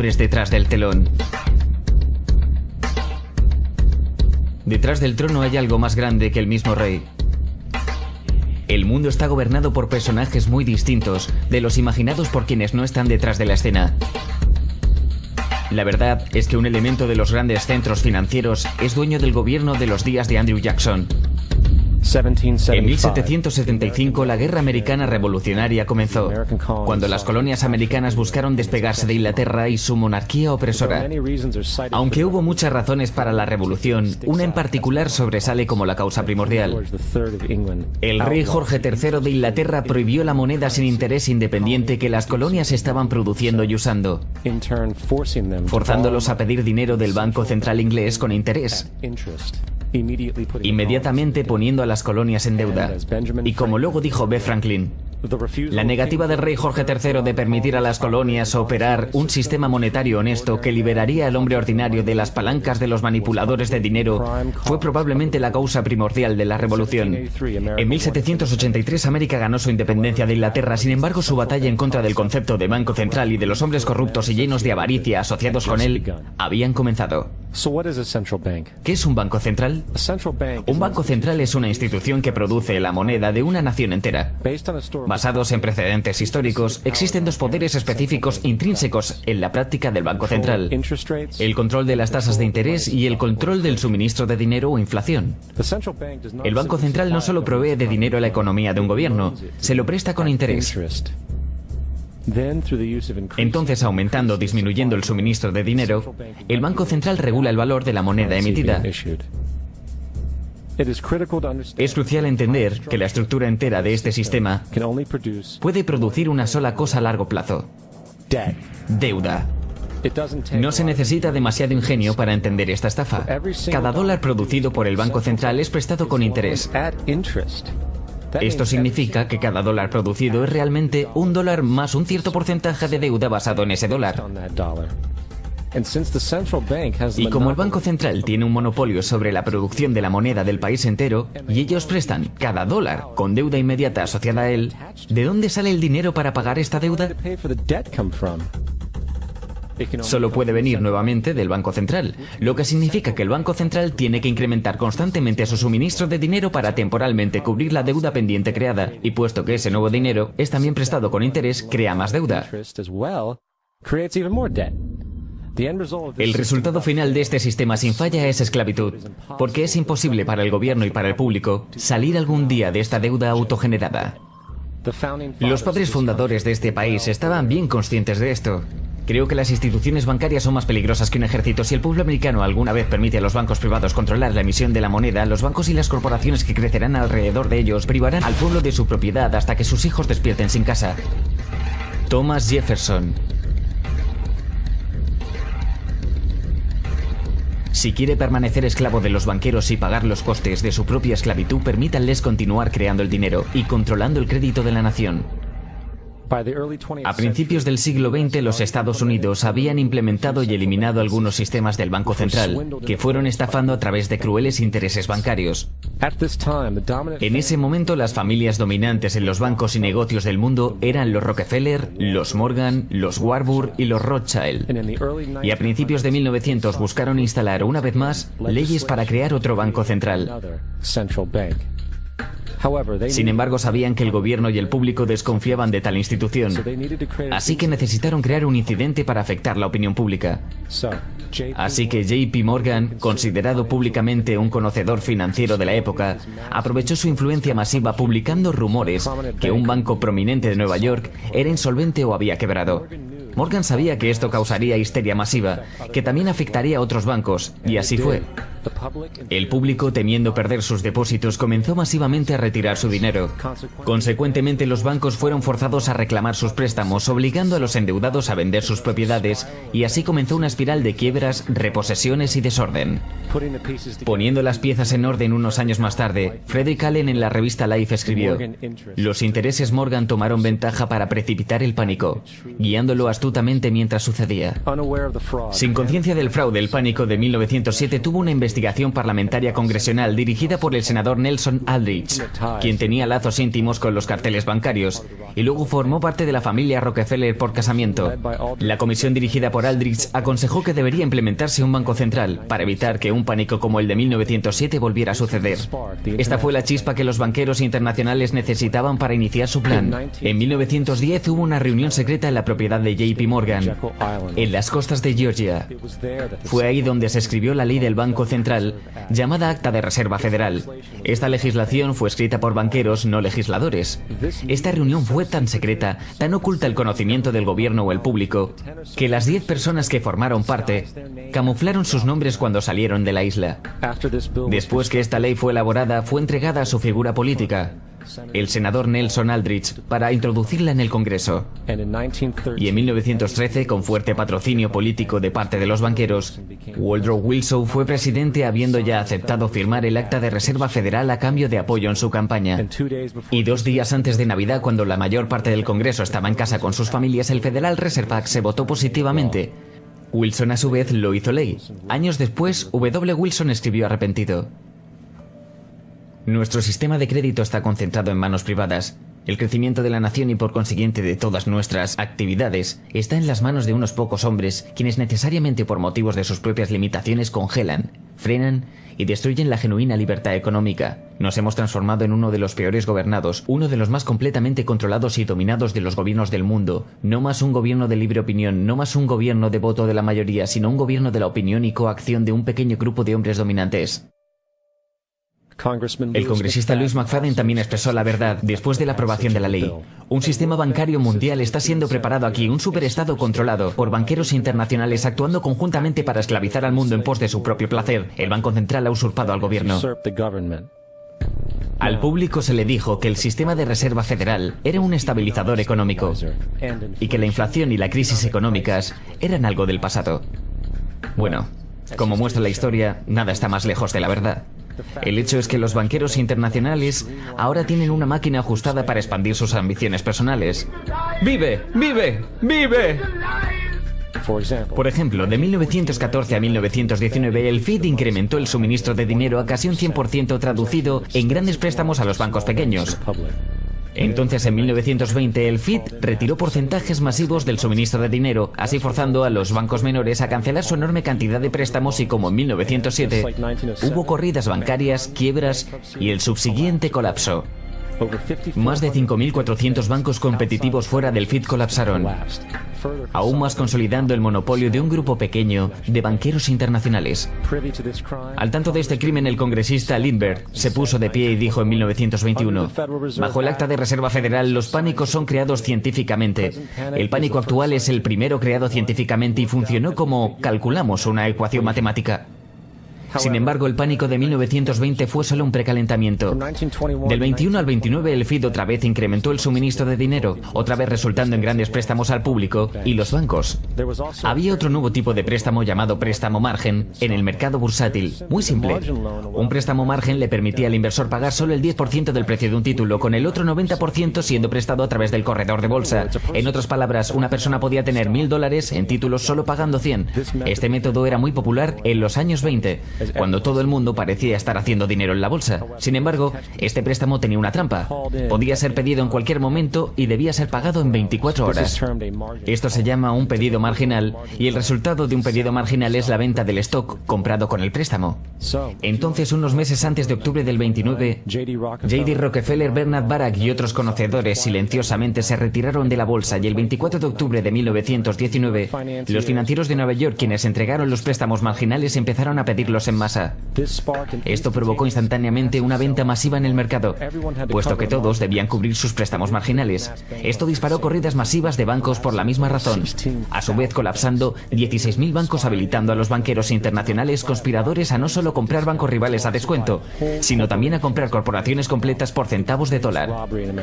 hombres detrás del telón. Detrás del trono hay algo más grande que el mismo rey. El mundo está gobernado por personajes muy distintos de los imaginados por quienes no están detrás de la escena. La verdad es que un elemento de los grandes centros financieros es dueño del gobierno de los días de Andrew Jackson. En 1775 la guerra americana revolucionaria comenzó, cuando las colonias americanas buscaron despegarse de Inglaterra y su monarquía opresora. Aunque hubo muchas razones para la revolución, una en particular sobresale como la causa primordial. El rey Jorge III de Inglaterra prohibió la moneda sin interés independiente que las colonias estaban produciendo y usando, forzándolos a pedir dinero del Banco Central inglés con interés, inmediatamente poniendo a las colonias en deuda. Y como luego dijo B. Franklin, la negativa del rey Jorge III de permitir a las colonias operar un sistema monetario honesto que liberaría al hombre ordinario de las palancas de los manipuladores de dinero fue probablemente la causa primordial de la revolución. En 1783 América ganó su independencia de Inglaterra, sin embargo su batalla en contra del concepto de banco central y de los hombres corruptos y llenos de avaricia asociados con él habían comenzado. ¿Qué es un banco central? Un banco central es una institución que produce la moneda de una nación entera. Basados en precedentes históricos, existen dos poderes específicos intrínsecos en la práctica del Banco Central: el control de las tasas de interés y el control del suministro de dinero o inflación. El Banco Central no solo provee de dinero a la economía de un gobierno, se lo presta con interés. Entonces, aumentando o disminuyendo el suministro de dinero, el Banco Central regula el valor de la moneda emitida. Es crucial entender que la estructura entera de este sistema puede producir una sola cosa a largo plazo: deuda. No se necesita demasiado ingenio para entender esta estafa. Cada dólar producido por el Banco Central es prestado con interés. Esto significa que cada dólar producido es realmente un dólar más un cierto porcentaje de deuda basado en ese dólar. Y como el Banco Central tiene un monopolio sobre la producción de la moneda del país entero, y ellos prestan cada dólar con deuda inmediata asociada a él, ¿de dónde sale el dinero para pagar esta deuda? Solo puede venir nuevamente del Banco Central, lo que significa que el Banco Central tiene que incrementar constantemente su suministro de dinero para temporalmente cubrir la deuda pendiente creada, y puesto que ese nuevo dinero es también prestado con interés, crea más deuda. El resultado final de este sistema sin falla es esclavitud, porque es imposible para el gobierno y para el público salir algún día de esta deuda autogenerada. Los padres fundadores de este país estaban bien conscientes de esto. Creo que las instituciones bancarias son más peligrosas que un ejército. Si el pueblo americano alguna vez permite a los bancos privados controlar la emisión de la moneda, los bancos y las corporaciones que crecerán alrededor de ellos privarán al pueblo de su propiedad hasta que sus hijos despierten sin casa. Thomas Jefferson. Si quiere permanecer esclavo de los banqueros y pagar los costes de su propia esclavitud, permítanles continuar creando el dinero y controlando el crédito de la nación. A principios del siglo XX, los Estados Unidos habían implementado y eliminado algunos sistemas del Banco Central, que fueron estafando a través de crueles intereses bancarios. En ese momento, las familias dominantes en los bancos y negocios del mundo eran los Rockefeller, los Morgan, los Warburg y los Rothschild. Y a principios de 1900 buscaron instalar una vez más leyes para crear otro banco central. Sin embargo, sabían que el gobierno y el público desconfiaban de tal institución, así que necesitaron crear un incidente para afectar la opinión pública. Así que JP Morgan, considerado públicamente un conocedor financiero de la época, aprovechó su influencia masiva publicando rumores que un banco prominente de Nueva York era insolvente o había quebrado. Morgan sabía que esto causaría histeria masiva, que también afectaría a otros bancos, y así fue. El público, temiendo perder sus depósitos, comenzó masivamente a retirar su dinero. Consecuentemente, los bancos fueron forzados a reclamar sus préstamos, obligando a los endeudados a vender sus propiedades, y así comenzó una espiral de quiebras, reposesiones y desorden. Poniendo las piezas en orden unos años más tarde, Frederick Allen en la revista Life escribió: los intereses Morgan tomaron ventaja para precipitar el pánico, guiándolo astutamente mientras sucedía. Sin conciencia del fraude, el pánico de 1907 tuvo una investigación investigación parlamentaria congresional dirigida por el senador Nelson Aldrich, quien tenía lazos íntimos con los carteles bancarios y luego formó parte de la familia Rockefeller por casamiento. La comisión dirigida por Aldrich aconsejó que debería implementarse un banco central para evitar que un pánico como el de 1907 volviera a suceder. Esta fue la chispa que los banqueros internacionales necesitaban para iniciar su plan. En 1910 hubo una reunión secreta en la propiedad de JP Morgan, en las costas de Georgia. Fue ahí donde se escribió la ley del Banco Central, llamada Acta de Reserva Federal. Esta legislación fue escrita por banqueros, no legisladores. Esta reunión fue tan secreta, tan oculta al conocimiento del gobierno o el público, que las 10 personas que formaron parte camuflaron sus nombres cuando salieron de la isla. Después que esta ley fue elaborada, fue entregada a su figura política, el senador Nelson Aldrich, para introducirla en el Congreso. Y en 1913, con fuerte patrocinio político de parte de los banqueros, Woodrow Wilson fue presidente habiendo ya aceptado firmar el Acta de Reserva Federal a cambio de apoyo en su campaña. Y 2 días antes de Navidad, cuando la mayor parte del Congreso estaba en casa con sus familias, el Federal Reserve Act se votó positivamente. Wilson a su vez lo hizo ley. Años después, W. Wilson escribió arrepentido: nuestro sistema de crédito está concentrado en manos privadas. El crecimiento de la nación y por consiguiente de todas nuestras actividades está en las manos de unos pocos hombres, quienes necesariamente por motivos de sus propias limitaciones congelan, frenan y destruyen la genuina libertad económica. Nos hemos transformado en uno de los peores gobernados, uno de los más completamente controlados y dominados de los gobiernos del mundo. No más un gobierno de libre opinión, no más un gobierno de voto de la mayoría, sino un gobierno de la opinión y coacción de un pequeño grupo de hombres dominantes. El congresista Louis McFadden también expresó la verdad después de la aprobación de la ley. Un sistema bancario mundial está siendo preparado aquí, un superestado controlado por banqueros internacionales actuando conjuntamente para esclavizar al mundo en pos de su propio placer. El Banco Central ha usurpado al gobierno. Al público se le dijo que el sistema de reserva federal era un estabilizador económico y que la inflación y la crisis económicas eran algo del pasado. Bueno, como muestra la historia, nada está más lejos de la verdad. El hecho es que los banqueros internacionales ahora tienen una máquina ajustada para expandir sus ambiciones personales. ¡Vive! ¡Vive! ¡Vive! Por ejemplo, de 1914 a 1919, el FED incrementó el suministro de dinero a casi un 100% traducido en grandes préstamos a los bancos pequeños. Entonces, en 1920, el FED retiró porcentajes masivos del suministro de dinero, así forzando a los bancos menores a cancelar su enorme cantidad de préstamos y como en 1907, hubo corridas bancarias, quiebras y el subsiguiente colapso. Más de 5.400 bancos competitivos fuera del FED colapsaron, aún más consolidando el monopolio de un grupo pequeño de banqueros internacionales. Al tanto de este crimen, el congresista Lindbergh se puso de pie y dijo en 1921: bajo el Acta de Reserva Federal, los pánicos son creados científicamente. El pánico actual es el primero creado científicamente y funcionó como calculamos una ecuación matemática. Sin embargo, el pánico de 1920 fue solo un precalentamiento. Del 21 al 29, el FED otra vez incrementó el suministro de dinero, otra vez resultando en grandes préstamos al público y los bancos. Había otro nuevo tipo de préstamo llamado préstamo margen en el mercado bursátil. Muy simple. Un préstamo margen le permitía al inversor pagar solo el 10% del precio de un título, con el otro 90% siendo prestado a través del corredor de bolsa. En otras palabras, una persona podía tener $1.000 en títulos solo pagando 100. Este método era muy popular en los años 20. Cuando todo el mundo parecía estar haciendo dinero en la bolsa. Sin embargo, este préstamo tenía una trampa. Podía ser pedido en cualquier momento y debía ser pagado en 24 horas. Esto se llama un pedido marginal y el resultado de un pedido marginal es la venta del stock comprado con el préstamo. Entonces, unos meses antes de octubre del 29, J.D. Rockefeller, Bernard Baruch y otros conocedores silenciosamente se retiraron de la bolsa y el 24 de octubre de 1919, los financieros de Nueva York, quienes entregaron los préstamos marginales, empezaron a pedirlos en masa. Esto provocó instantáneamente una venta masiva en el mercado, puesto que todos debían cubrir sus préstamos marginales. Esto disparó corridas masivas de bancos por la misma razón, a su vez colapsando 16.000 bancos, habilitando a los banqueros internacionales conspiradores a no solo comprar bancos rivales a descuento, sino también a comprar corporaciones completas por centavos de dólar.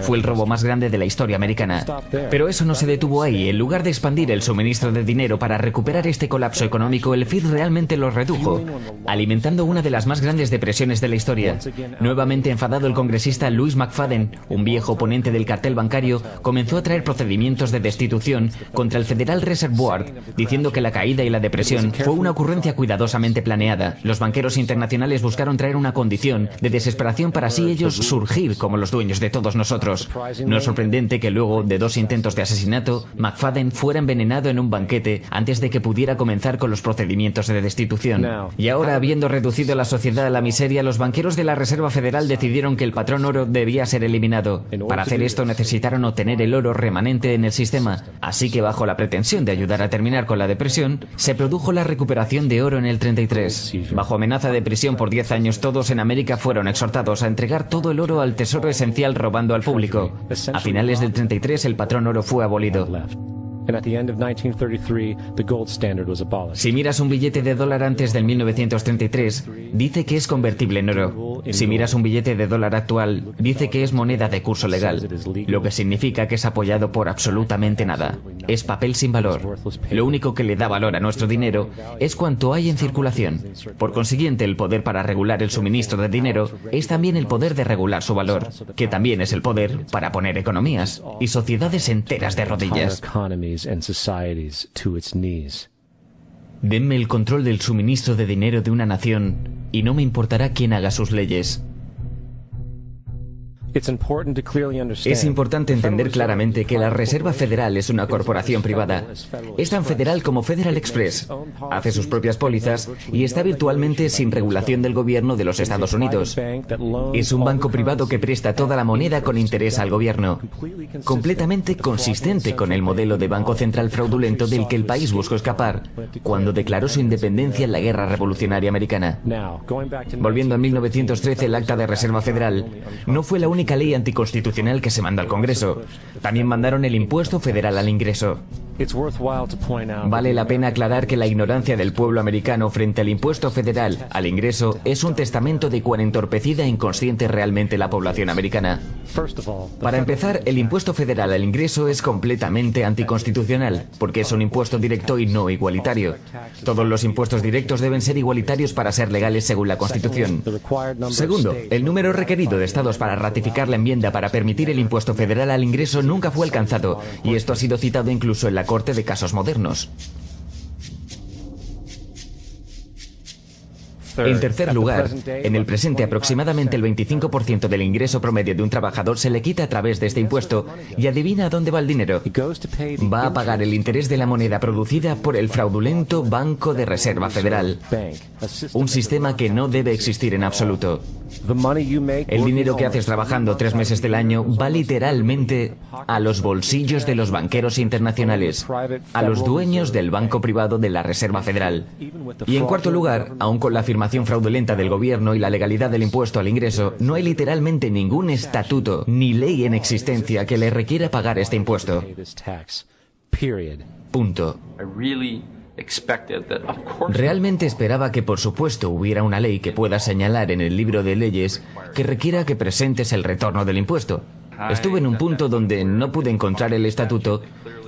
Fue el robo más grande de la historia americana. Pero eso no se detuvo ahí. En lugar de expandir el suministro de dinero para recuperar este colapso económico, el FED realmente lo redujo. Al alimentando una de las más grandes depresiones de la historia. Nuevamente enfadado, el congresista Louis McFadden, un viejo oponente del cartel bancario, comenzó a traer procedimientos de destitución contra el Federal Reserve Board, diciendo que la caída y la depresión fue una ocurrencia cuidadosamente planeada. Los banqueros internacionales buscaron traer una condición de desesperación para así ellos surgir como los dueños de todos nosotros. No es sorprendente que luego de 2 intentos de asesinato, McFadden fuera envenenado en un banquete antes de que pudiera comenzar con los procedimientos de destitución. Y ahora, habiendo reducido la sociedad a la miseria, los banqueros de la Reserva Federal decidieron que el patrón oro debía ser eliminado. Para hacer esto necesitaron obtener el oro remanente en el sistema, así que bajo la pretensión de ayudar a terminar con la depresión, se produjo la recuperación de oro en el 33. Bajo amenaza de prisión por 10 años, todos en América fueron exhortados a entregar todo el oro al tesoro esencial robando al público. A finales del 33 el patrón oro fue abolido. Si miras un billete de dólar antes del 1933, dice que es convertible en oro. Si miras un billete de dólar actual, dice que es moneda de curso legal, lo que significa que es apoyado por absolutamente nada. Es papel sin valor. Lo único que le da valor a nuestro dinero es cuanto hay en circulación. Por consiguiente, el poder para regular el suministro de dinero es también el poder de regular su valor, que también es el poder para poner economías y sociedades enteras de rodillas. Denme el control del suministro de dinero de una nación y no me importará quién haga sus leyes. Es importante entender claramente que la Reserva Federal es una corporación privada. Es tan federal como Federal Express. Hace sus propias pólizas y está virtualmente sin regulación del gobierno de los Estados Unidos. Es un banco privado que presta toda la moneda con interés al gobierno. Completamente consistente con el modelo de banco central fraudulento del que el país buscó escapar cuando declaró su independencia en la Guerra Revolucionaria Americana. Volviendo a 1913, el Acta de Reserva Federal no fue la única ley anticonstitucional que se mandó al Congreso. También mandaron el impuesto federal al ingreso. Vale la pena aclarar que la ignorancia del pueblo americano frente al impuesto federal al ingreso es un testamento de cuán entorpecida e inconsciente es realmente la población americana. Para empezar, el impuesto federal al ingreso es completamente anticonstitucional, porque es un impuesto directo y no igualitario. Todos los impuestos directos deben ser igualitarios para ser legales según la Constitución. Segundo, el número requerido de estados para ratificar la enmienda para permitir el impuesto federal al ingreso nunca fue alcanzado, y esto ha sido citado incluso en la Corte de Casos Modernos. En tercer lugar, en el presente aproximadamente el 25% del ingreso promedio de un trabajador se le quita a través de este impuesto y adivina a dónde va el dinero. Va a pagar el interés de la moneda producida por el fraudulento Banco de Reserva Federal. Un sistema que no debe existir en absoluto. El dinero que haces trabajando 3 meses del año va literalmente a los bolsillos de los banqueros internacionales, a los dueños del banco privado de la Reserva Federal. Y en cuarto lugar, aun con la afirmación fraudulenta del gobierno y la legalidad del impuesto al ingreso, no hay literalmente ningún estatuto ni ley en existencia que le requiera pagar este impuesto. Punto. Realmente esperaba que, por supuesto, hubiera una ley que pueda señalar en el libro de leyes que requiera que presentes el retorno del impuesto. Estuve en un punto donde no pude encontrar el estatuto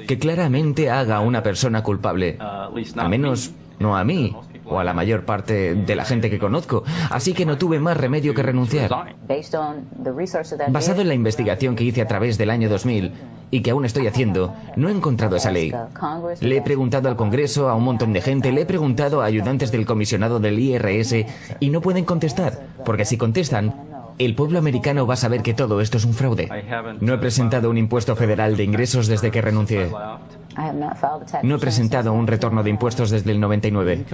que claramente haga a una persona culpable, al menos no a mí o a la mayor parte de la gente que conozco, así que no tuve más remedio que renunciar. Basado en la investigación que hice a través del año 2000 y que aún estoy haciendo, no he encontrado esa ley. Le he preguntado al Congreso, a un montón de gente, le he preguntado a ayudantes del comisionado del IRS y no pueden contestar, porque si contestan, el pueblo americano va a saber que todo esto es un fraude. No he presentado un impuesto federal de ingresos desde que renuncié. No he presentado un retorno de impuestos desde el 99.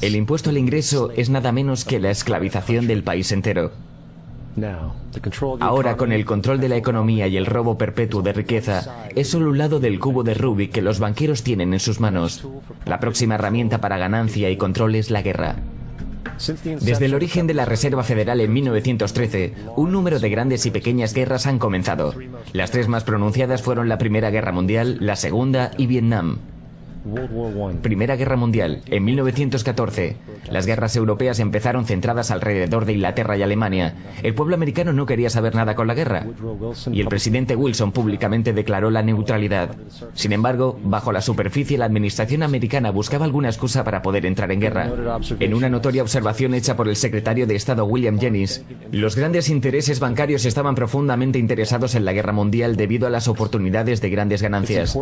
El impuesto al ingreso es nada menos que la esclavización del país entero. Ahora, con el control de la economía y el robo perpetuo de riqueza, es solo un lado del cubo de Rubik que los banqueros tienen en sus manos. La próxima herramienta para ganancia y control es la guerra. Desde el origen de la Reserva Federal en 1913, un número de grandes y pequeñas guerras han comenzado. Las 3 más pronunciadas fueron la Primera Guerra Mundial, la Segunda y Vietnam. Primera Guerra Mundial, en 1914. Las guerras europeas empezaron centradas alrededor de Inglaterra y Alemania. El pueblo americano no quería saber nada con la guerra. Y el presidente Wilson públicamente declaró la neutralidad. Sin embargo, bajo la superficie, la administración americana buscaba alguna excusa para poder entrar en guerra. En una notoria observación hecha por el secretario de Estado William Jennings, los grandes intereses bancarios estaban profundamente interesados en la guerra mundial debido a las oportunidades de grandes ganancias.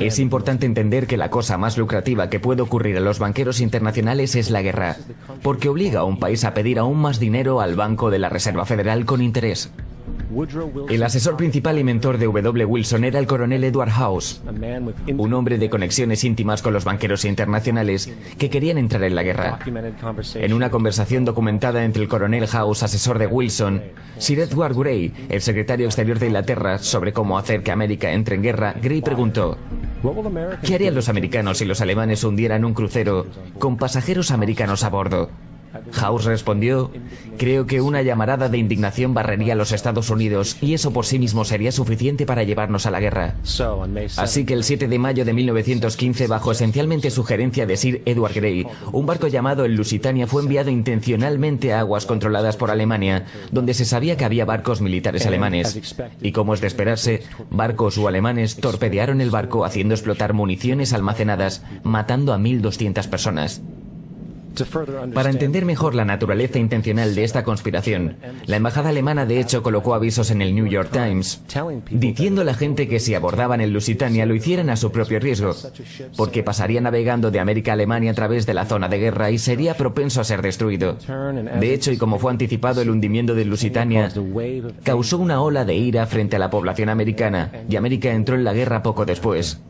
Es importante entender que la cosa más lucrativa que puede ocurrir a los banqueros internacionales es la guerra, porque obliga a un país a pedir aún más dinero al Banco de la Reserva Federal con interés. El asesor principal y mentor de W. Wilson era el coronel Edward House, un hombre de conexiones íntimas con los banqueros internacionales que querían entrar en la guerra. En una conversación documentada entre el coronel House, asesor de Wilson, Sir Edward Grey, el secretario exterior de Inglaterra, sobre cómo hacer que América entre en guerra, Grey preguntó: ¿qué harían los americanos si los alemanes hundieran un crucero con pasajeros americanos a bordo? House respondió: creo que una llamarada de indignación barrería a los Estados Unidos y eso por sí mismo sería suficiente para llevarnos a la guerra. Así que el 7 de mayo de 1915, bajo esencialmente sugerencia de Sir Edward Grey, un barco llamado el Lusitania fue enviado intencionalmente a aguas controladas por Alemania, donde se sabía que había barcos militares alemanes. Y como es de esperarse, barcos o alemanes torpedearon el barco haciendo explotar municiones almacenadas, matando a 1.200 personas. Para entender mejor la naturaleza intencional de esta conspiración, la embajada alemana de hecho colocó avisos en el New York Times diciendo a la gente que si abordaban el Lusitania lo hicieran a su propio riesgo, porque pasaría navegando de América a Alemania a través de la zona de guerra y sería propenso a ser destruido. De hecho, y como fue anticipado, el hundimiento del Lusitania causó una ola de ira frente a la población americana y América entró en la guerra poco después.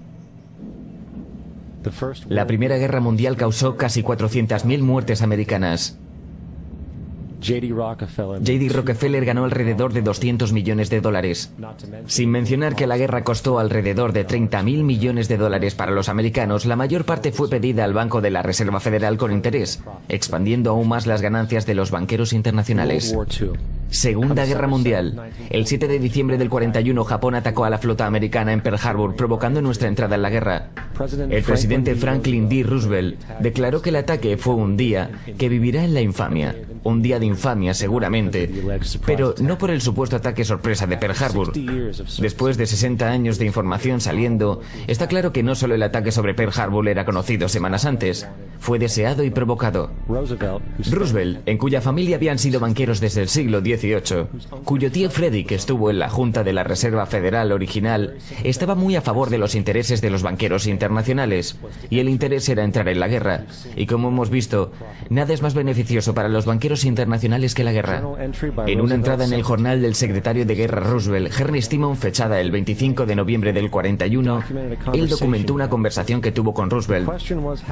La Primera Guerra Mundial causó casi 400.000 muertes americanas. J.D. Rockefeller ganó alrededor de 200 millones de dólares. Sin mencionar que la guerra costó alrededor de 30.000 millones de dólares para los americanos, la mayor parte fue pedida al Banco de la Reserva Federal con interés, expandiendo aún más las ganancias de los banqueros internacionales. Segunda Guerra Mundial. El 7 de diciembre del 41, Japón atacó a la flota americana en Pearl Harbor, provocando nuestra entrada en la guerra. El presidente Franklin D. Roosevelt declaró que el ataque fue un día que vivirá en la infamia. Un día de infamia, seguramente, pero no por el supuesto ataque sorpresa de Pearl Harbor. Después de 60 años de información saliendo, está claro que no solo el ataque sobre Pearl Harbor era conocido semanas antes, fue deseado y provocado. Roosevelt, en cuya familia habían sido banqueros desde el siglo XVIII, cuyo tío Freddy, que estuvo en la Junta de la Reserva Federal original, estaba muy a favor de los intereses de los banqueros internacionales, y el interés era entrar en la guerra. Y como hemos visto, nada es más beneficioso para los banqueros internacionales que la guerra. En una entrada en el jornal del secretario de Guerra Roosevelt, Henry Stimon, fechada el 25 de noviembre del 41, él documentó una conversación que tuvo con Roosevelt.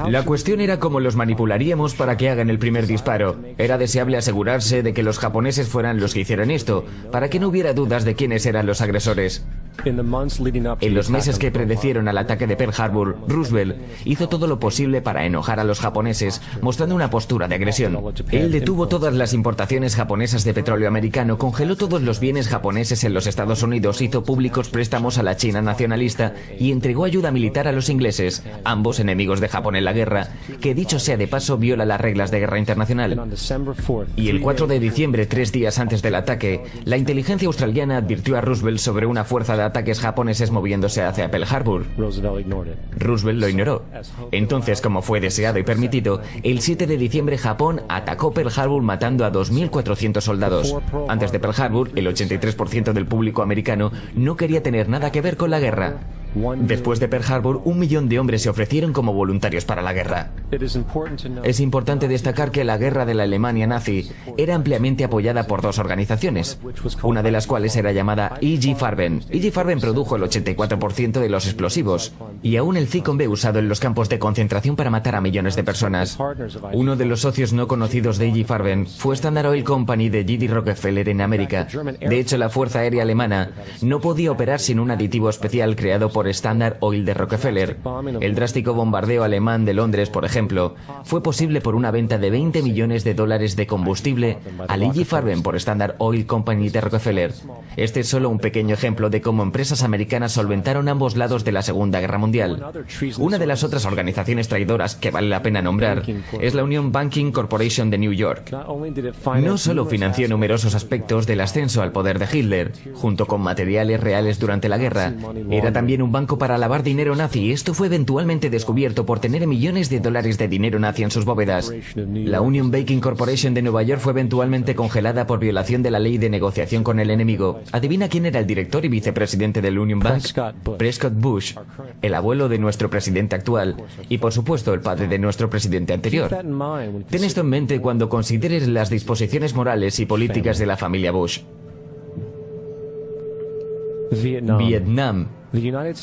La cuestión era cómo los manipularíamos para que hagan el primer disparo. Era deseable asegurarse de que los japoneses fueran los que hicieran esto, para que no hubiera dudas de quiénes eran los agresores. En los meses que predecieron al ataque de Pearl Harbor, Roosevelt hizo todo lo posible para enojar a los japoneses, mostrando una postura de agresión. Él detuvo todas las importaciones japonesas de petróleo americano, congeló todos los bienes japoneses en los Estados Unidos, hizo públicos préstamos a la China nacionalista y entregó ayuda militar a los ingleses, ambos enemigos de Japón en la guerra, que dicho sea de paso viola las reglas de guerra internacional. Y el 4 de diciembre, 3 días antes del ataque, la inteligencia australiana advirtió a Roosevelt sobre una fuerza de ataques japoneses moviéndose hacia Pearl Harbor. Roosevelt lo ignoró. Entonces, como fue deseado y permitido, el 7 de diciembre Japón atacó Pearl Harbor matando a 2.400 soldados. Antes de Pearl Harbor, el 83% del público americano no quería tener nada que ver con la guerra. Después de Pearl Harbor, 1 millón de hombres se ofrecieron como voluntarios para la guerra. Es importante destacar que la guerra de la Alemania nazi era ampliamente apoyada por dos organizaciones, una de las cuales era llamada E.G. Farben. E.G. Farben produjo el 84% de los explosivos y aún el Zyklon B usado en los campos de concentración para matar a millones de personas. Uno de los socios no conocidos de E.G. Farben fue Standard Oil Company de J.D. Rockefeller en América. De hecho, la Fuerza Aérea Alemana no podía operar sin un aditivo especial creado por por Standard Oil de Rockefeller. El drástico bombardeo alemán de Londres, por ejemplo, fue posible por una venta de $20 millones de combustible a Lee Farben por Standard Oil Company de Rockefeller. Este es solo un pequeño ejemplo de cómo empresas americanas solventaron ambos lados de la Segunda Guerra Mundial. Una de las otras organizaciones traidoras que vale la pena nombrar es la Union Banking Corporation de New York. No solo financió numerosos aspectos del ascenso al poder de Hitler, junto con materiales reales durante la guerra, era también un banco para lavar dinero nazi, y esto fue eventualmente descubierto por tener millones de dólares de dinero nazi en sus bóvedas. La Union Banking Corporation de Nueva York fue eventualmente congelada por violación de la ley de negociación con el enemigo. ¿Adivina quién era el director y vicepresidente del Union Bank? Prescott Bush, el abuelo de nuestro presidente actual y, por supuesto, el padre de nuestro presidente anterior. Ten esto en mente cuando consideres las disposiciones morales y políticas de la familia Bush. Vietnam.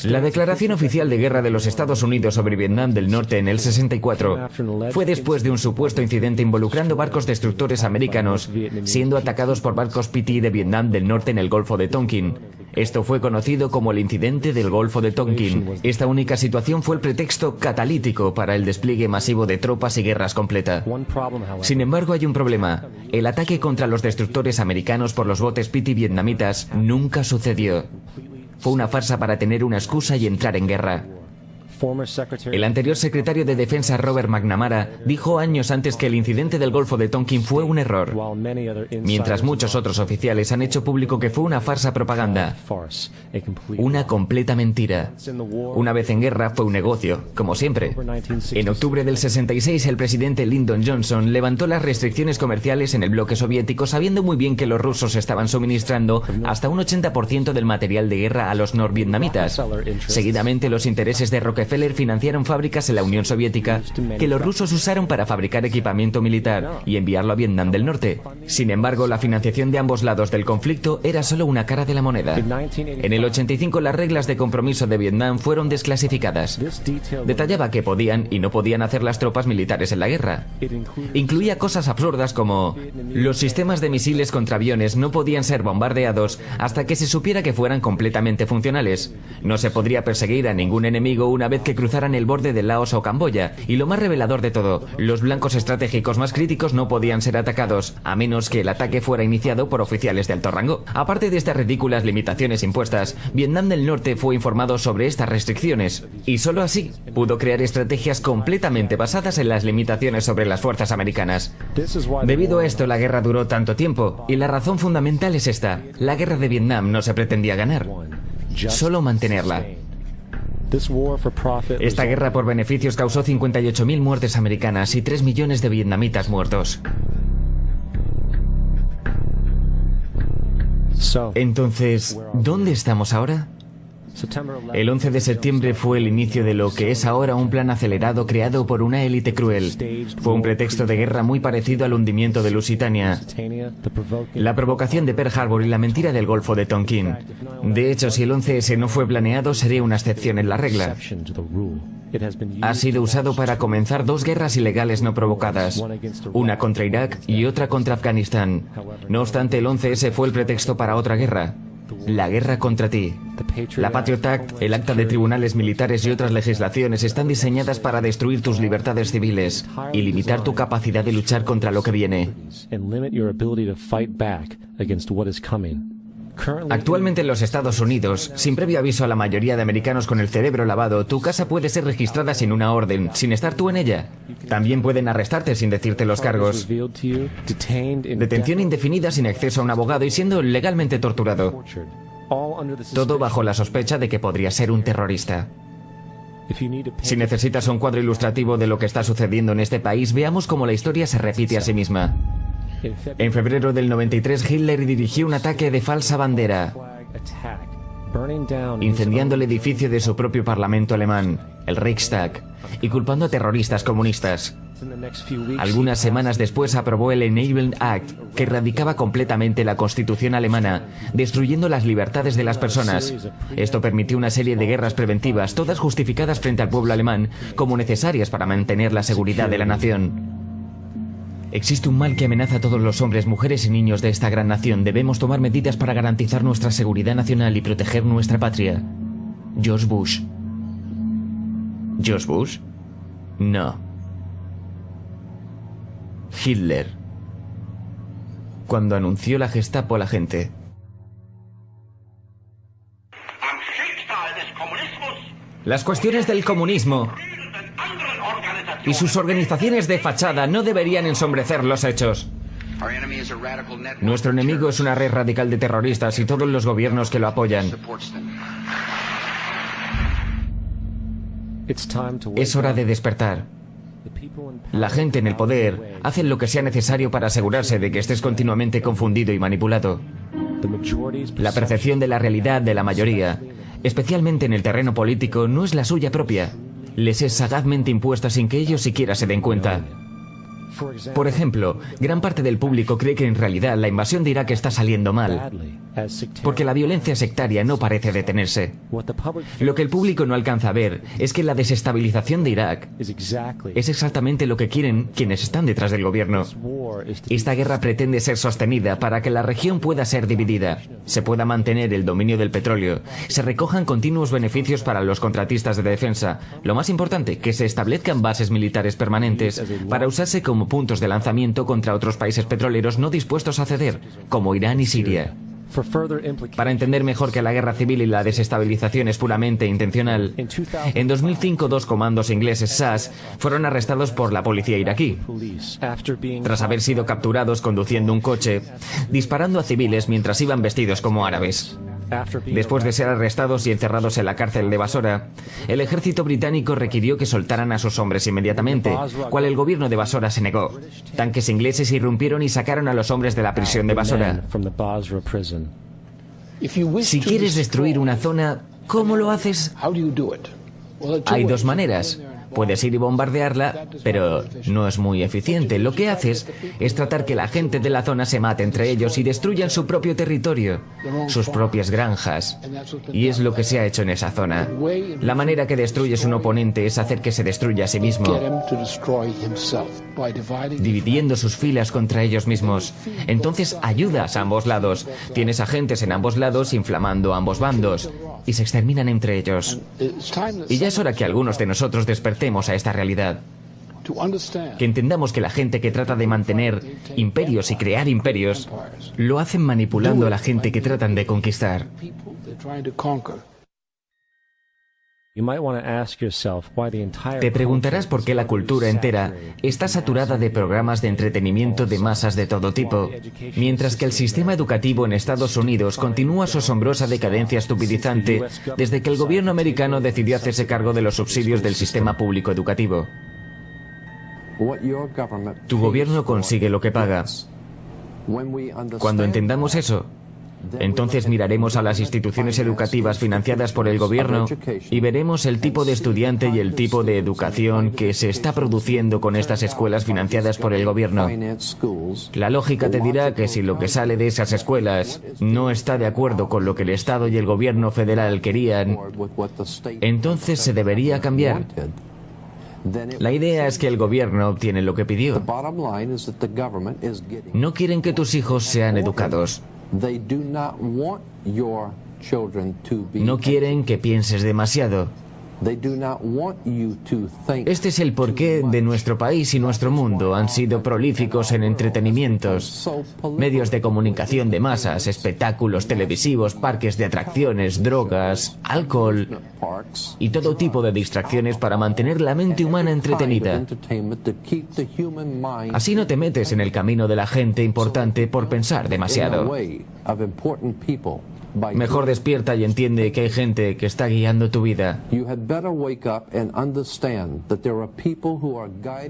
La declaración oficial de guerra de los Estados Unidos sobre Vietnam del Norte en el 64 fue después de un supuesto incidente involucrando barcos destructores americanos siendo atacados por barcos PT de Vietnam del Norte en el Golfo de Tonkin. Esto fue conocido como el incidente del Golfo de Tonkin. Esta única situación fue el pretexto catalítico para el despliegue masivo de tropas y guerras completa. Sin embargo, hay un problema. El ataque contra los destructores americanos por los botes PT vietnamitas nunca sucedió. Fue una farsa para tener una excusa y entrar en guerra. El anterior secretario de Defensa Robert McNamara dijo años antes que el incidente del Golfo de Tonkin fue un error, mientras muchos otros oficiales han hecho público que fue una farsa propaganda, una completa mentira. Una vez en guerra fue un negocio, como siempre. En octubre del 66 el presidente Lyndon Johnson levantó las restricciones comerciales en el bloque soviético sabiendo muy bien que los rusos estaban suministrando hasta un 80% del material de guerra a los norvietnamitas. Seguidamente los intereses de Rockefeller financiaron fábricas en la Unión Soviética que los rusos usaron para fabricar equipamiento militar y enviarlo a Vietnam del Norte. Sin embargo, la financiación de ambos lados del conflicto era solo una cara de la moneda. En el 85 las reglas de compromiso de Vietnam fueron desclasificadas. Detallaba qué podían y no podían hacer las tropas militares en la guerra. Incluía cosas absurdas como los sistemas de misiles contra aviones no podían ser bombardeados hasta que se supiera que fueran completamente funcionales. No se podría perseguir a ningún enemigo una vez que cruzaran el borde de Laos o Camboya, y lo más revelador de todo, los blancos estratégicos más críticos no podían ser atacados, a menos que el ataque fuera iniciado por oficiales de alto rango. Aparte de estas ridículas limitaciones impuestas, Vietnam del Norte fue informado sobre estas restricciones, y solo así pudo crear estrategias completamente basadas en las limitaciones sobre las fuerzas americanas. Debido a esto, la guerra duró tanto tiempo, y la razón fundamental es esta: la guerra de Vietnam no se pretendía ganar, solo mantenerla. Esta guerra por beneficios causó 58.000 muertes americanas y 3 millones de vietnamitas muertos. Entonces, ¿dónde estamos ahora? El 11 de septiembre fue el inicio de lo que es ahora un plan acelerado creado por una élite cruel. Fue un pretexto de guerra muy parecido al hundimiento de Lusitania, la provocación de Pearl Harbor y la mentira del Golfo de Tonkin. De hecho, si el 11S no fue planeado, sería una excepción en la regla. Ha sido usado para comenzar dos guerras ilegales no provocadas, una contra Irak y otra contra Afganistán. No obstante, el 11S fue el pretexto para otra guerra. La guerra contra ti. La Patriot Act, el acta de tribunales militares y otras legislaciones están diseñadas para destruir tus libertades civiles y limitar tu capacidad de luchar contra lo que viene. Actualmente en los Estados Unidos, sin previo aviso a la mayoría de americanos con el cerebro lavado, tu casa puede ser registrada sin una orden, sin estar tú en ella. También pueden arrestarte sin decirte los cargos. Detención indefinida sin acceso a un abogado y siendo legalmente torturado. Todo bajo la sospecha de que podría ser un terrorista. Si necesitas un cuadro ilustrativo de lo que está sucediendo en este país, veamos cómo la historia se repite a sí misma. En febrero del 93, Hitler dirigió un ataque de falsa bandera, incendiando el edificio de su propio parlamento alemán, el Reichstag, y culpando a terroristas comunistas. Algunas semanas después aprobó el Enabling Act, que erradicaba completamente la Constitución alemana, destruyendo las libertades de las personas. Esto permitió una serie de guerras preventivas, todas justificadas frente al pueblo alemán, como necesarias para mantener la seguridad de la nación. Existe un mal que amenaza a todos los hombres, mujeres y niños de esta gran nación. Debemos tomar medidas para garantizar nuestra seguridad nacional y proteger nuestra patria. George Bush. ¿George Bush? No. Hitler. Cuando anunció la Gestapo a la gente. Las cuestiones del comunismo y sus organizaciones de fachada no deberían ensombrecer los hechos. Nuestro enemigo es una red radical de terroristas y todos los gobiernos que lo apoyan. Es hora de despertar. La gente en el poder hace lo que sea necesario para asegurarse de que estés continuamente confundido y manipulado. La percepción de la realidad de la mayoría, especialmente en el terreno político, no es la suya propia. Les es sagazmente impuesta sin que ellos siquiera se den cuenta. Por ejemplo, gran parte del público cree que en realidad la invasión de Irak está saliendo mal, porque la violencia sectaria no parece detenerse. Lo que el público no alcanza a ver es que la desestabilización de Irak es exactamente lo que quieren quienes están detrás del gobierno. Esta guerra pretende ser sostenida para que la región pueda ser dividida, se pueda mantener el dominio del petróleo, se recojan continuos beneficios para los contratistas de defensa, lo más importante, que se establezcan bases militares permanentes para usarse como puntos de lanzamiento contra otros países petroleros no dispuestos a ceder, como Irán y Siria. Para entender mejor que la guerra civil y la desestabilización es puramente intencional, en 2005 dos comandos ingleses SAS fueron arrestados por la policía iraquí, tras haber sido capturados conduciendo un coche, disparando a civiles mientras iban vestidos como árabes. Después de ser arrestados y encerrados en la cárcel de Basora, el ejército británico requirió que soltaran a sus hombres inmediatamente, cual el gobierno de Basora se negó. Tanques ingleses irrumpieron y sacaron a los hombres de la prisión de Basora. Si quieres destruir una zona, ¿cómo lo haces? Hay dos maneras. Puedes ir y bombardearla, pero no es muy eficiente. Lo que haces es tratar que la gente de la zona se mate entre ellos y destruyan su propio territorio, sus propias granjas. Y es lo que se ha hecho en esa zona. La manera que destruyes un oponente es hacer que se destruya a sí mismo, dividiendo sus filas contra ellos mismos. Entonces ayudas a ambos lados. Tienes agentes en ambos lados inflamando a ambos bandos y se exterminan entre ellos. Y ya es hora que algunos de nosotros despertemos a esta realidad. Que entendamos que la gente que trata de mantener imperios y crear imperios, lo hacen manipulando a la gente que tratan de conquistar. Te preguntarás por qué la cultura entera está saturada de programas de entretenimiento de masas de todo tipo, mientras que el sistema educativo en Estados Unidos continúa su asombrosa decadencia estupidizante desde que el gobierno americano decidió hacerse cargo de los subsidios del sistema público educativo. Tu gobierno consigue lo que paga. Cuando entendamos eso, entonces miraremos a las instituciones educativas financiadas por el gobierno y veremos el tipo de estudiante y el tipo de educación que se está produciendo con estas escuelas financiadas por el gobierno. La lógica te dirá que si lo que sale de esas escuelas no está de acuerdo con lo que el Estado y el gobierno federal querían, entonces se debería cambiar. La idea es que el gobierno obtiene lo que pidió. No quieren que tus hijos sean educados. No quieren que pienses demasiado. Este es el porqué de nuestro país y nuestro mundo han sido prolíficos en entretenimientos, medios de comunicación de masas, espectáculos televisivos, parques de atracciones, drogas, alcohol y todo tipo de distracciones para mantener la mente humana entretenida. Así no te metes en el camino de la gente importante por pensar demasiado. Mejor despierta y entiende que hay gente que está guiando tu vida.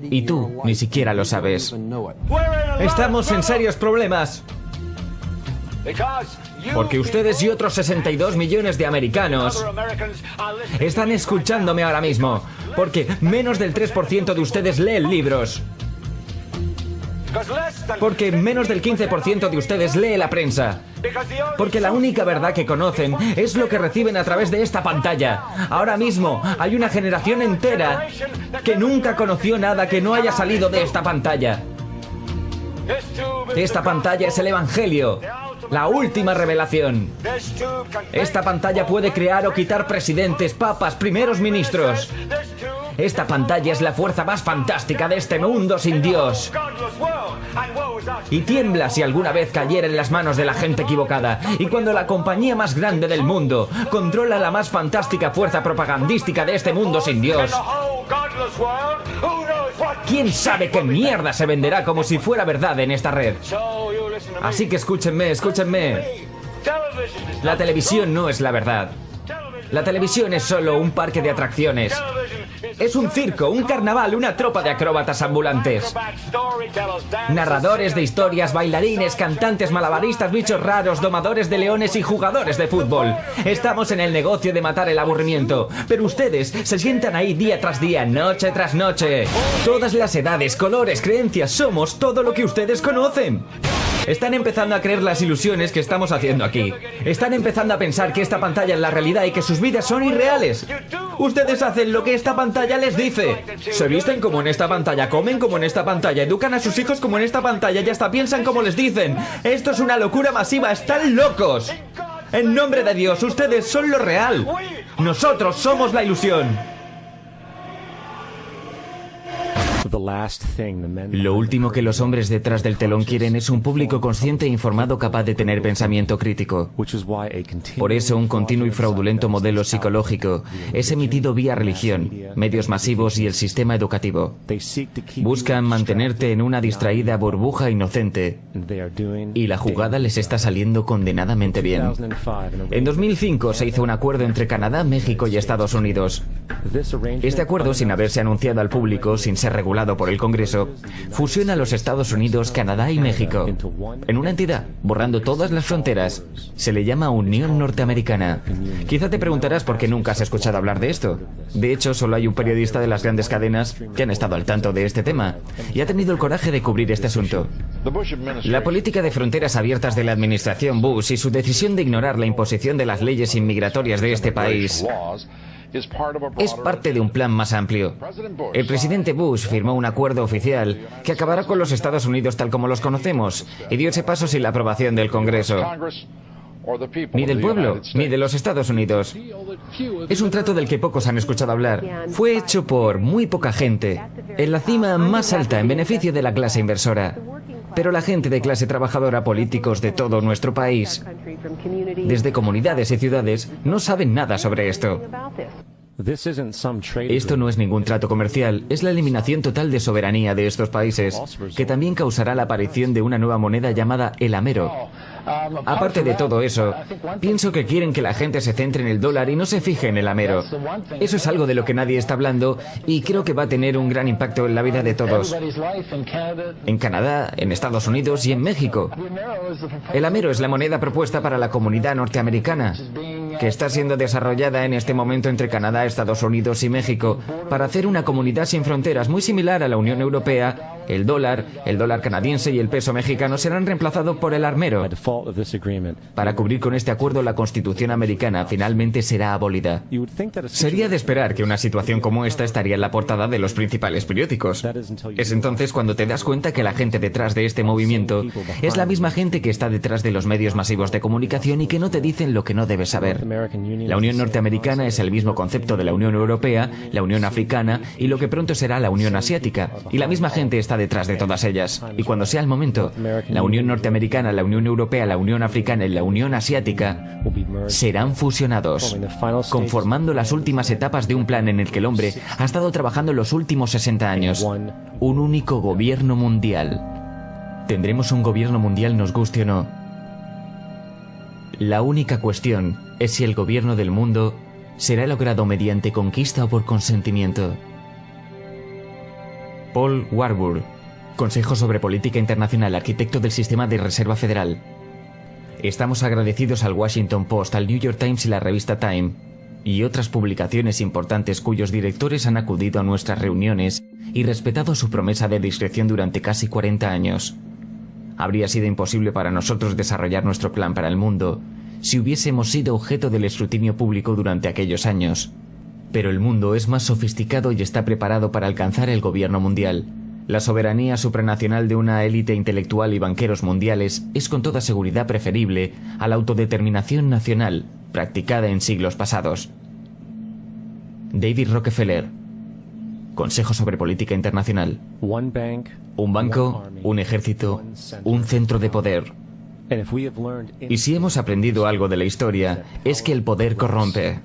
Y tú ni siquiera lo sabes. Estamos en serios problemas. Porque ustedes y otros 62 millones de americanos están escuchándome ahora mismo. Porque menos del 3% de ustedes leen libros. Porque menos del 15% de ustedes lee la prensa. Porque la única verdad que conocen es lo que reciben a través de esta pantalla. Ahora mismo hay una generación entera que nunca conoció nada que no haya salido de esta pantalla. Esta pantalla es el Evangelio. La última revelación. Esta pantalla puede crear o quitar presidentes, papas, primeros ministros. Esta pantalla es la fuerza más fantástica de este mundo sin Dios. Y tiembla si alguna vez cayera en las manos de la gente equivocada. Y cuando la compañía más grande del mundo controla la más fantástica fuerza propagandística de este mundo sin Dios, ¿quién sabe qué mierda se venderá como si fuera verdad en esta red? Así que escúchenme, escúchenme. La televisión no es la verdad. La televisión es solo un parque de atracciones. Es un circo, un carnaval, una tropa de acróbatas ambulantes. Narradores de historias, bailarines, cantantes, malabaristas, bichos raros, domadores de leones y jugadores de fútbol. Estamos en el negocio de matar el aburrimiento, pero ustedes se sientan ahí día tras día, noche tras noche. Todas las edades, colores, creencias, somos todo lo que ustedes conocen. Están empezando a creer las ilusiones que estamos haciendo aquí. Están empezando a pensar que esta pantalla es la realidad y que sus vidas son irreales. Ustedes hacen lo que esta pantalla les dice. Se visten como en esta pantalla, comen como en esta pantalla, educan a sus hijos como en esta pantalla y hasta piensan como les dicen. Esto es una locura masiva, están locos. En nombre de Dios, ustedes son lo real. Nosotros somos la ilusión. Lo último que los hombres detrás del telón quieren es un público consciente e informado capaz de tener pensamiento crítico. Por eso un continuo y fraudulento modelo psicológico es emitido vía religión, medios masivos y el sistema educativo. Buscan mantenerte en una distraída burbuja inocente y la jugada les está saliendo condenadamente bien. En 2005 se hizo un acuerdo entre Canadá, México y Estados Unidos. Este acuerdo, sin haberse anunciado al público, sin ser regulado por el Congreso, fusiona a los Estados Unidos, Canadá y México en una entidad, borrando todas las fronteras. Se le llama Unión Norteamericana. Quizá te preguntarás por qué nunca has escuchado hablar de esto. De hecho, solo hay un periodista de las grandes cadenas que han estado al tanto de este tema y ha tenido el coraje de cubrir este asunto. La política de fronteras abiertas de la administración Bush y su decisión de ignorar la imposición de las leyes inmigratorias de este país es parte de un plan más amplio. El presidente Bush firmó un acuerdo oficial que acabará con los Estados Unidos tal como los conocemos y dio ese paso sin la aprobación del Congreso. Ni del pueblo, ni de los Estados Unidos. Es un trato del que pocos han escuchado hablar. Fue hecho por muy poca gente, en la cima más alta, en beneficio de la clase inversora. Pero la gente de clase trabajadora, políticos de todo nuestro país, desde comunidades y ciudades, no saben nada sobre esto. Esto no es ningún trato comercial, es la eliminación total de soberanía de estos países, que también causará la aparición de una nueva moneda llamada el amero. Aparte de todo eso, pienso que quieren que la gente se centre en el dólar y no se fije en el amero. Eso es algo de lo que nadie está hablando y creo que va a tener un gran impacto en la vida de todos. En Canadá, en Estados Unidos y en México. El amero es la moneda propuesta para la comunidad norteamericana, que está siendo desarrollada en este momento entre Canadá, Estados Unidos y México, para hacer una comunidad sin fronteras muy similar a la Unión Europea. El dólar canadiense y el peso mexicano serán reemplazados por el armero. Para cubrir con este acuerdo, la Constitución americana finalmente será abolida. Sería de esperar que una situación como esta estaría en la portada de los principales periódicos. Es entonces cuando te das cuenta que la gente detrás de este movimiento es la misma gente que está detrás de los medios masivos de comunicación y que no te dicen lo que no debes saber. La Unión Norteamericana es el mismo concepto de la Unión Europea, la Unión Africana y lo que pronto será la Unión Asiática. Y la misma gente está detrás de todas ellas. Y cuando sea el momento, la Unión Norteamericana, la Unión Europea, la Unión Africana y la Unión Asiática serán fusionados, conformando las últimas etapas de un plan en el que el hombre ha estado trabajando los últimos 60 años. Un único gobierno mundial. Tendremos un gobierno mundial, nos guste o no. La única cuestión es si el gobierno del mundo será logrado mediante conquista o por consentimiento. Paul Warburg, Consejo sobre Política Internacional, arquitecto del Sistema de Reserva Federal. Estamos agradecidos al Washington Post, al New York Times y la revista Time, y otras publicaciones importantes cuyos directores han acudido a nuestras reuniones y respetado su promesa de discreción durante casi 40 años. Habría sido imposible para nosotros desarrollar nuestro plan para el mundo si hubiésemos sido objeto del escrutinio público durante aquellos años. Pero el mundo es más sofisticado y está preparado para alcanzar el gobierno mundial. La soberanía supranacional de una élite intelectual y banqueros mundiales es con toda seguridad preferible a la autodeterminación nacional practicada en siglos pasados. David Rockefeller. Consejo sobre Política Internacional. Un banco, un ejército, un centro de poder. Y si hemos aprendido algo de la historia, es que el poder corrompe.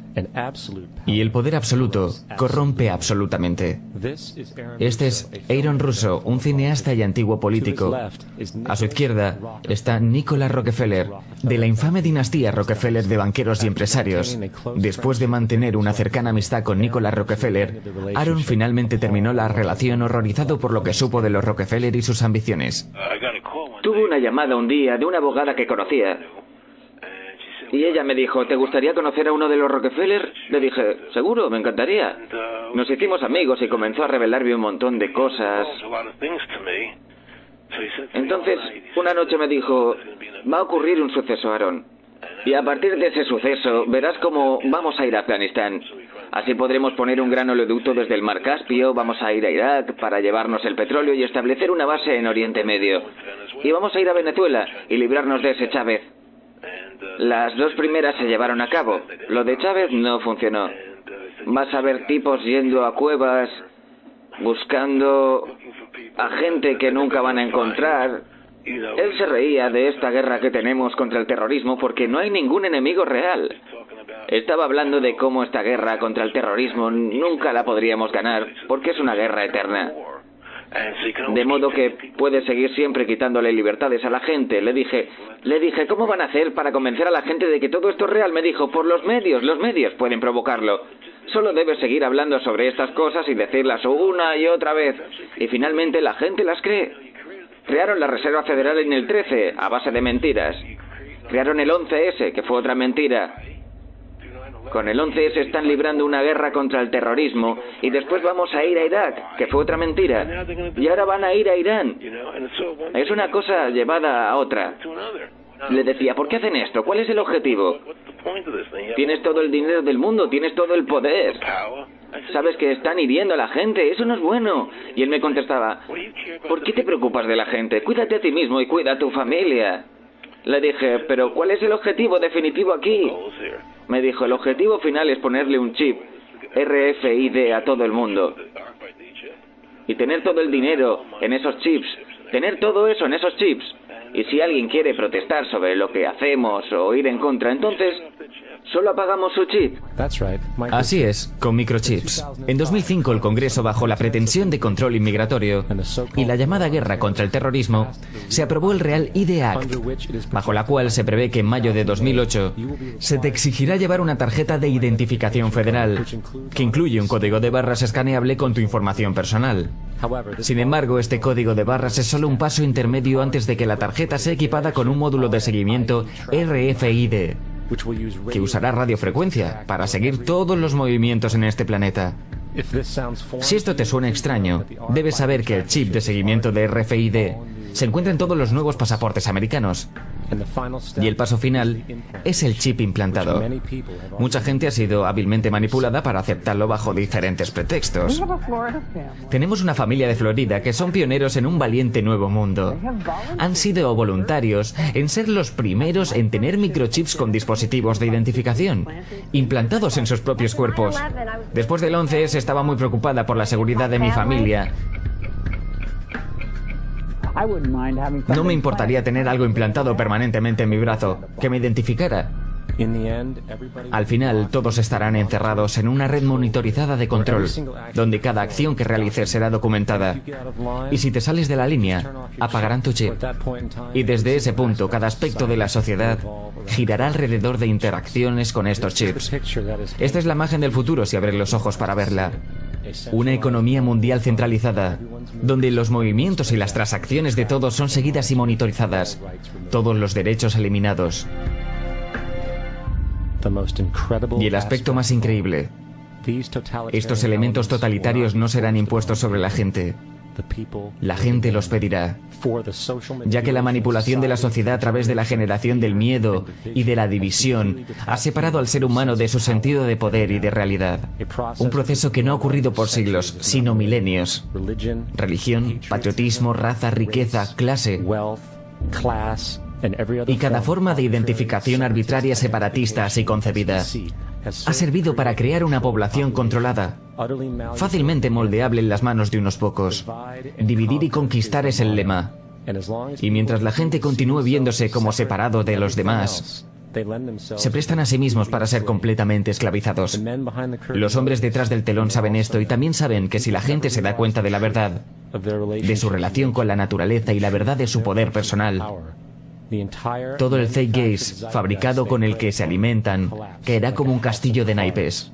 Y el poder absoluto corrompe absolutamente. Este es Aaron Russo, un cineasta y antiguo político. A su izquierda está Nicholas Rockefeller, de la infame dinastía Rockefeller de banqueros y empresarios. Después de mantener una cercana amistad con Nicholas Rockefeller, Aaron finalmente terminó la relación horrorizado por lo que supo de los Rockefeller y sus ambiciones. Tuve una llamada un día de una abogada que conocía. Y ella me dijo, ¿te gustaría conocer a uno de los Rockefeller? Le dije, seguro, me encantaría. Nos hicimos amigos y comenzó a revelarme un montón de cosas. Entonces, una noche me dijo, va a ocurrir un suceso, Aaron. Y a partir de ese suceso, verás cómo vamos a ir a Afganistán. Así podremos poner un gran oleoducto desde el mar Caspio, vamos a ir a Irak para llevarnos el petróleo y establecer una base en Oriente Medio. Y vamos a ir a Venezuela y librarnos de ese Chávez. Las dos primeras se llevaron a cabo. Lo de Chávez no funcionó. Vas a ver tipos yendo a cuevas, buscando a gente que nunca van a encontrar. Él se reía de esta guerra que tenemos contra el terrorismo porque no hay ningún enemigo real. Estaba hablando de cómo esta guerra contra el terrorismo nunca la podríamos ganar porque es una guerra eterna. De modo que puede seguir siempre quitándole libertades a la gente. Le dije, ¿cómo van a hacer para convencer a la gente de que todo esto es real? Me dijo, por los medios pueden provocarlo. Solo debes seguir hablando sobre estas cosas y decirlas una y otra vez. Y finalmente la gente las cree. Crearon la Reserva Federal en el 13, a base de mentiras. Crearon el 11S, que fue otra mentira. Con el 11S están librando una guerra contra el terrorismo y después vamos a ir a Irak, que fue otra mentira. Y ahora van a ir a Irán. Es una cosa llevada a otra. Le decía, ¿por qué hacen esto? ¿Cuál es el objetivo? Tienes todo el dinero del mundo, tienes todo el poder. Sabes que están hiriendo a la gente, eso no es bueno. Y él me contestaba, ¿por qué te preocupas de la gente? Cuídate a ti mismo y cuida a tu familia. Le dije, ¿pero cuál es el objetivo definitivo aquí? Me dijo, el objetivo final es ponerle un chip RFID a todo el mundo. Y tener todo el dinero en esos chips. Tener todo eso en esos chips. Y si alguien quiere protestar sobre lo que hacemos o ir en contra, entonces solo apagamos su chip. Así es, con microchips. En 2005 el Congreso, bajo la pretensión de control inmigratorio y la llamada guerra contra el terrorismo, se aprobó el Real ID Act, bajo la cual se prevé que en mayo de 2008 se te exigirá llevar una tarjeta de identificación federal, que incluye un código de barras escaneable con tu información personal. Sin embargo, este código de barras es solo un paso intermedio antes de que la tarjeta sea equipada con un módulo de seguimiento RFID, que usará radiofrecuencia para seguir todos los movimientos en este planeta. Si esto te suena extraño, debes saber que el chip de seguimiento de RFID se encuentra en todos los nuevos pasaportes americanos. Y el paso final es el chip implantado. Mucha gente ha sido hábilmente manipulada para aceptarlo bajo diferentes pretextos. Tenemos una familia de Florida que son pioneros en un valiente nuevo mundo. Han sido voluntarios en ser los primeros en tener microchips con dispositivos de identificación, implantados en sus propios cuerpos. Después del 11S estaba muy preocupada por la seguridad de mi familia. No me importaría tener algo implantado permanentemente en mi brazo, que me identificara. Al final, todos estarán encerrados en una red monitorizada de control, donde cada acción que realices será documentada. Y si te sales de la línea, apagarán tu chip. Y desde ese punto, cada aspecto de la sociedad girará alrededor de interacciones con estos chips. Esta es la imagen del futuro si abres los ojos para verla. Una economía mundial centralizada, donde los movimientos y las transacciones de todos son seguidas y monitorizadas, todos los derechos eliminados. Y el aspecto más increíble, estos elementos totalitarios no serán impuestos sobre la gente, La gente los pedirá, ya que la manipulación de la sociedad a través de la generación del miedo y de la división ha separado al ser humano de su sentido de poder y de realidad. Un proceso que no ha ocurrido por siglos, sino milenios. Religión, patriotismo, raza, riqueza, clase. Y cada forma de identificación arbitraria, separatista así concebida ha servido para crear una población controlada, fácilmente moldeable en las manos de unos pocos. Dividir y conquistar es el lema. Y mientras la gente continúe viéndose como separado de los demás, se prestan a sí mismos para ser completamente esclavizados. Los hombres detrás del telón saben esto y también saben que si la gente se da cuenta de la verdad, de su relación con la naturaleza y la verdad de su poder personal, todo el zeitgeist fabricado con el que se alimentan caerá como un castillo de naipes.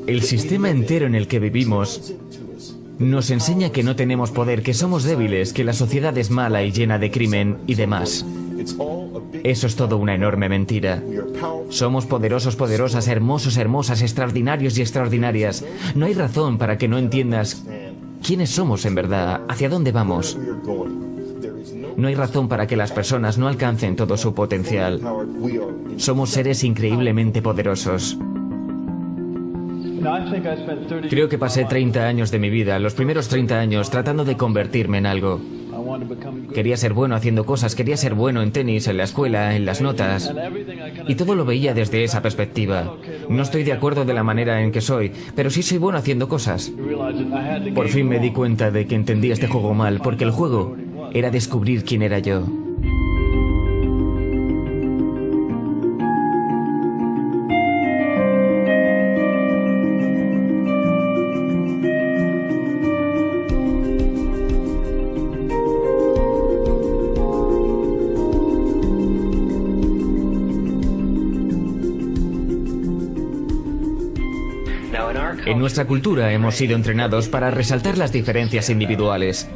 El sistema entero en el que vivimos nos enseña que no tenemos poder, que somos débiles, que la sociedad es mala y llena de crimen y demás. Eso es todo una enorme mentira. Somos poderosos, poderosas, hermosos, hermosas, extraordinarios y extraordinarias. No hay razón para que no entiendas quiénes somos en verdad, hacia dónde vamos. No hay razón para que las personas no alcancen todo su potencial. Somos seres increíblemente poderosos. Creo que pasé 30 años de mi vida, los primeros 30 años, tratando de convertirme en algo. Quería ser bueno haciendo cosas, quería ser bueno en tenis, en la escuela, en las notas. Y todo lo veía desde esa perspectiva. No estoy de acuerdo de la manera en que soy, pero sí soy bueno haciendo cosas. Por fin me di cuenta de que entendía este juego mal, porque el juego era descubrir quién era yo. En nuestra cultura hemos sido entrenados para resaltar las diferencias individuales.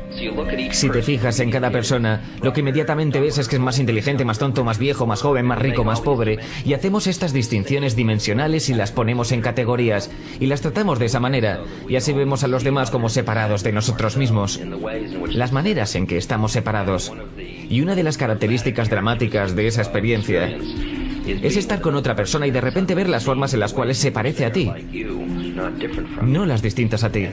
Si te fijas en cada persona, lo que inmediatamente ves es que es más inteligente, más tonto, más viejo, más joven, más rico, más pobre. Y hacemos estas distinciones dimensionales y las ponemos en categorías. Y las tratamos de esa manera. Y así vemos a los demás como separados de nosotros mismos. Las maneras en que estamos separados. Y una de las características dramáticas de esa experiencia es estar con otra persona y de repente ver las formas en las cuales se parece a ti, no las distintas a ti.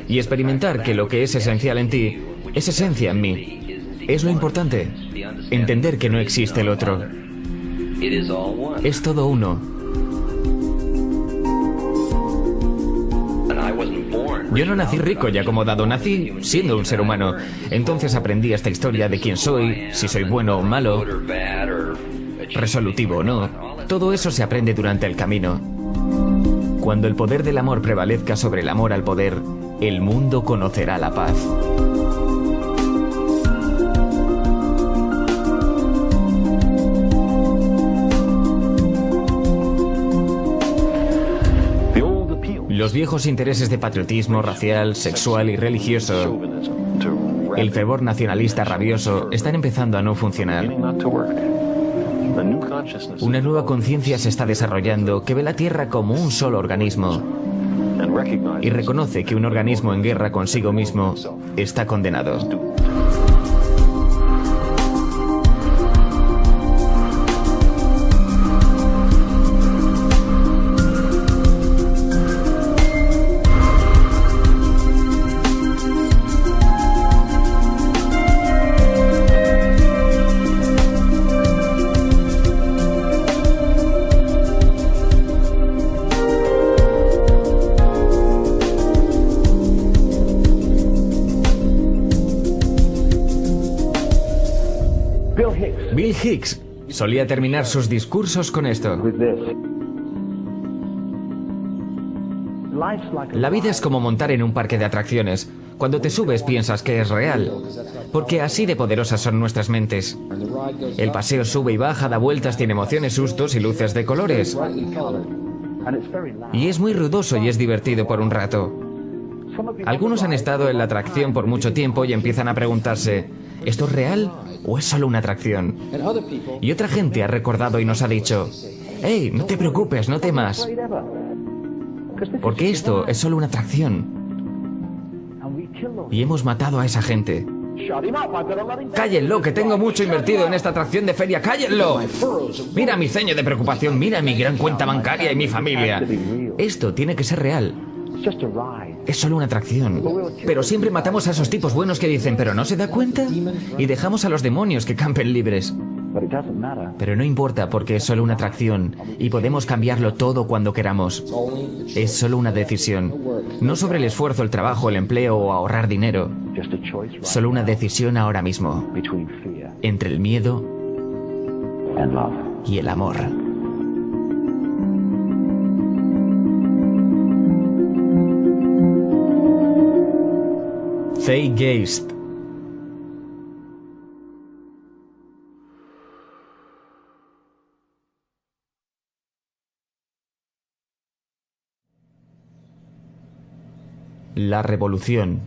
Y experimentar que lo que es esencial en ti es esencia en mí. Es lo importante. Entender que no existe el otro. Es todo uno. Yo no nací rico y acomodado, nací siendo un ser humano. Entonces aprendí esta historia de quién soy, si soy bueno o malo, resolutivo o no. Todo eso se aprende durante el camino. Cuando el poder del amor prevalezca sobre el amor al poder, el mundo conocerá la paz. Los viejos intereses de patriotismo racial, sexual y religioso, el fervor nacionalista rabioso, están empezando a no funcionar. Una nueva conciencia se está desarrollando que ve la Tierra como un solo organismo y reconoce que un organismo en guerra consigo mismo está condenado. Bill Hicks solía terminar sus discursos con esto. La vida es como montar en un parque de atracciones. Cuando te subes piensas que es real, porque así de poderosas son nuestras mentes. El paseo sube y baja, da vueltas, tiene emociones, sustos y luces de colores. Y es muy ruidoso y es divertido por un rato. Algunos han estado en la atracción por mucho tiempo y empiezan a preguntarse, ¿esto es real o es solo una atracción? Y otra gente ha recordado y nos ha dicho, hey, no te preocupes, no temas, porque esto es solo una atracción. Y hemos matado a esa gente. ¡Cállenlo, que tengo mucho invertido en esta atracción de feria! ¡Cállenlo! Mira mi ceño de preocupación, mira mi gran cuenta bancaria y mi familia. Esto tiene que ser real. Es solo una atracción. Pero siempre matamos a esos tipos buenos que dicen, ¿pero no se da cuenta? Y dejamos a los demonios que campen libres. Pero no importa porque es solo una atracción y podemos cambiarlo todo cuando queramos. Es solo una decisión. No sobre el esfuerzo, el trabajo, el empleo o ahorrar dinero. Solo una decisión ahora mismo. Entre el miedo y el amor. Zeitgeist. La revolución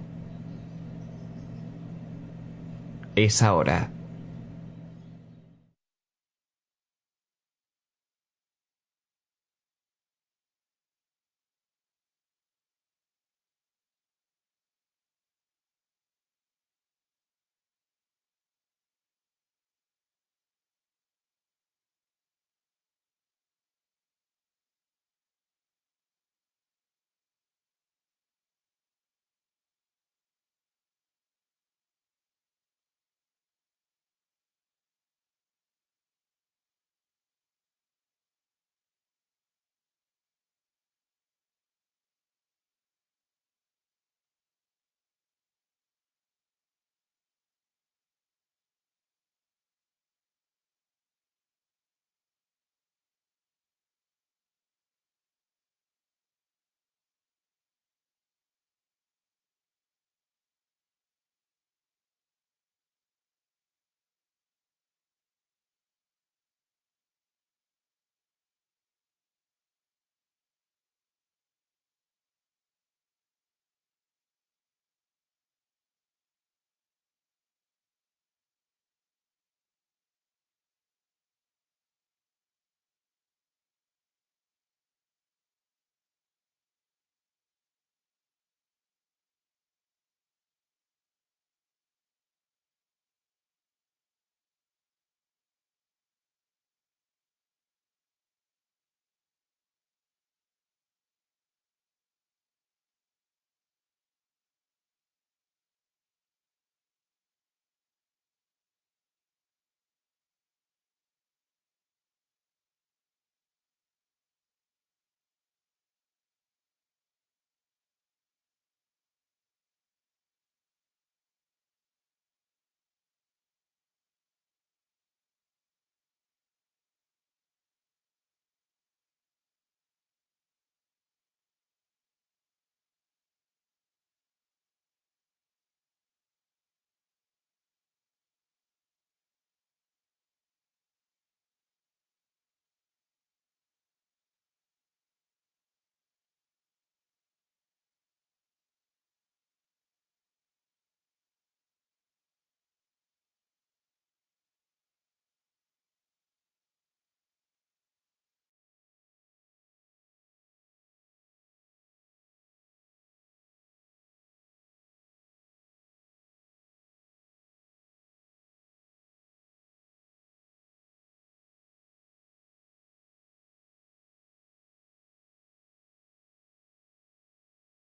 es ahora.